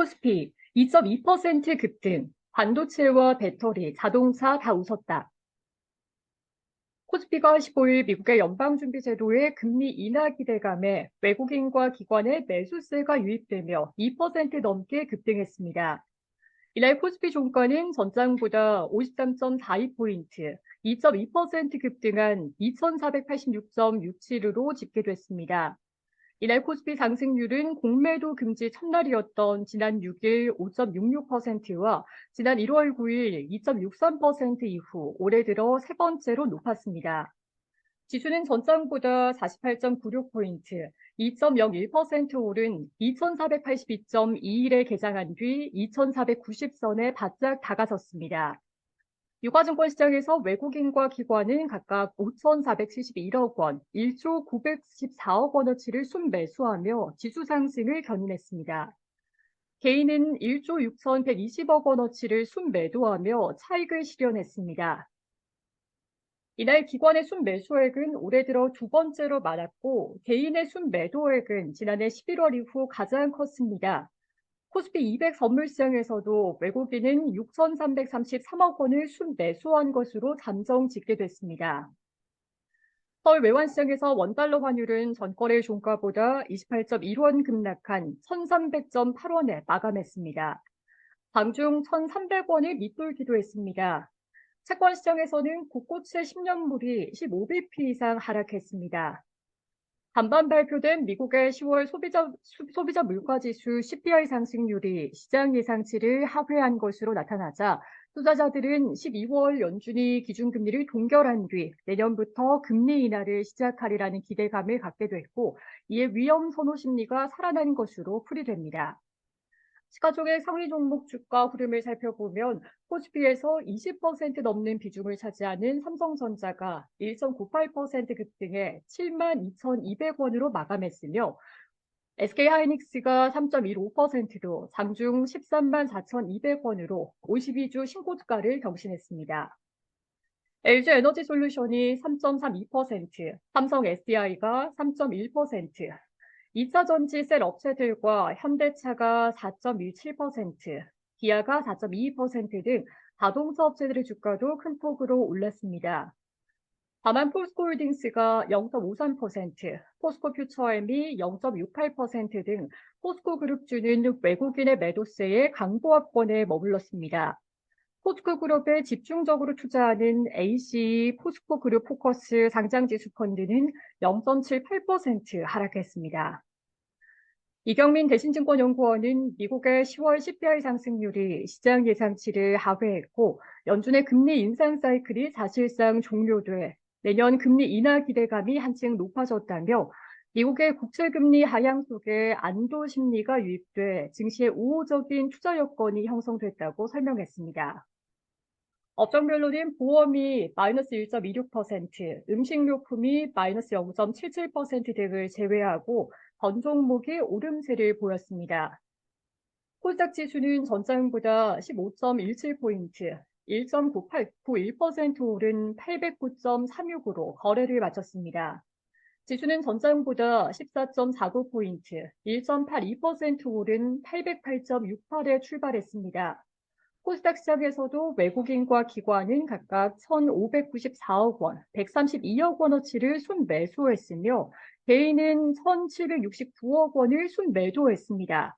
코스피 2.2% 급등, 반도체와 배터리, 자동차 다 웃었다. 코스피가 15일 미국의 연방준비제도의 금리 인하 기대감에 외국인과 기관의 매수세가 유입되며 2% 넘게 급등했습니다. 이날 코스피 종가는 전장보다 53.42포인트, 2.2% 급등한 2,486.67으로 집계됐습니다. 이날 코스피 상승률은 공매도 금지 첫날이었던 지난 6일 5.66%와 지난 1월 9일 2.63% 이후 올해 들어 세 번째로 높았습니다. 지수는 전장보다 48.96포인트, 2.01% 오른 2,482.21에 개장한 뒤 2,490선에 바짝 다가섰습니다. 유가증권 시장에서 외국인과 기관은 각각 5,471억 원, 1조 914억 원어치를 순매수하며 지수 상승을 견인했습니다. 개인은 1조 6,120억 원어치를 순매도하며 차익을 실현했습니다. 이날 기관의 순매수액은 올해 들어 두 번째로 많았고 개인의 순매도액은 지난해 11월 이후 가장 컸습니다. 코스피 200 선물시장에서도 외국인은 6,333억 원을 순매수한 것으로 잠정 집계됐습니다. 서울 외환시장에서 원달러 환율은 전거래 종가보다 28.1원 급락한 1,300.8원에 마감했습니다. 방중 1,300원을 밑돌기도 했습니다. 채권 시장에서는 국고채 10년물이 15bp 이상 하락했습니다. 간밤 발표된 미국의 10월 소비자 물가지수 CPI 상승률이 시장 예상치를 하회한 것으로 나타나자 투자자들은 12월 연준이 기준금리를 동결한 뒤 내년부터 금리 인하를 시작하리라는 기대감을 갖게 됐고 이에 위험 선호 심리가 살아난 것으로 풀이됩니다. 시가총액 상위 종목 주가 흐름을 살펴보면 코스피에서 20% 넘는 비중을 차지하는 삼성전자가 1.98% 급등해 72,200원으로 마감했으며 SK하이닉스가 3.15%로 장중 134,200원으로 52주 신고가를 경신했습니다. LG에너지솔루션이 3.32%, 삼성 SDI가 3.1%, 2차 전지 셀 업체들과 현대차가 4.17%, 기아가 4.22% 등 자동차 업체들의 주가도 큰 폭으로 올랐습니다. 다만 포스코홀딩스가 0.53%, 포스코퓨처엠이 0.68% 등 포스코그룹주는 외국인의 매도세에 강보합권에 머물렀습니다. 포스코그룹에 집중적으로 투자하는 AC 포스코그룹 포커스 상장지수 펀드는 0.78% 하락했습니다. 이경민 대신증권연구원은 미국의 10월 CPI 상승률이 시장 예상치를 하회했고 연준의 금리 인상 사이클이 사실상 종료돼 내년 금리 인하 기대감이 한층 높아졌다며 미국의 국채금리 하향 속에 안도 심리가 유입돼 증시에 우호적인 투자 여건이 형성됐다고 설명했습니다. 업종별로는 보험이 마이너스 1.26%, 음식료품이 마이너스 0.77% 등을 제외하고 전 종목이 오름세를 보였습니다. 코스닥 지수는 전장보다 15.17포인트, 1.91% 오른 809.36으로 거래를 마쳤습니다. 지수는 전장보다 14.49포인트, 1.82% 오른 808.68에 출발했습니다. 코스닥 시장에서도 외국인과 기관은 각각 1,594억 원, 132억 원어치를 순매수했으며 개인은 1,769억 원을 순매도했습니다.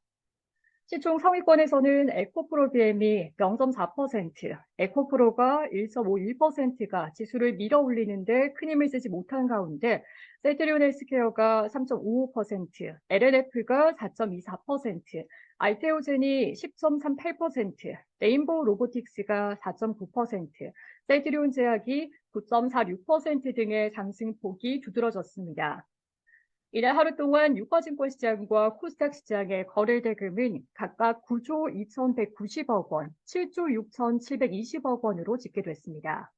시총 상위권에서는 에코프로비엠이 0.4%, 에코프로가 1.51%가 지수를 밀어올리는데 큰 힘을 쓰지 못한 가운데 셀트리온 헬스케어가 3.55%, LNF가 4.24%, 알테오젠이 10.38%, 레인보우 로보틱스가 4.9%, 셀트리온 제약이 9.46% 등의 상승폭이 두드러졌습니다. 이날 하루 동안 유가증권 시장과 코스닥 시장의 거래 대금은 각각 9조 2,190억 원, 7조 6,720억 원으로 집계됐습니다.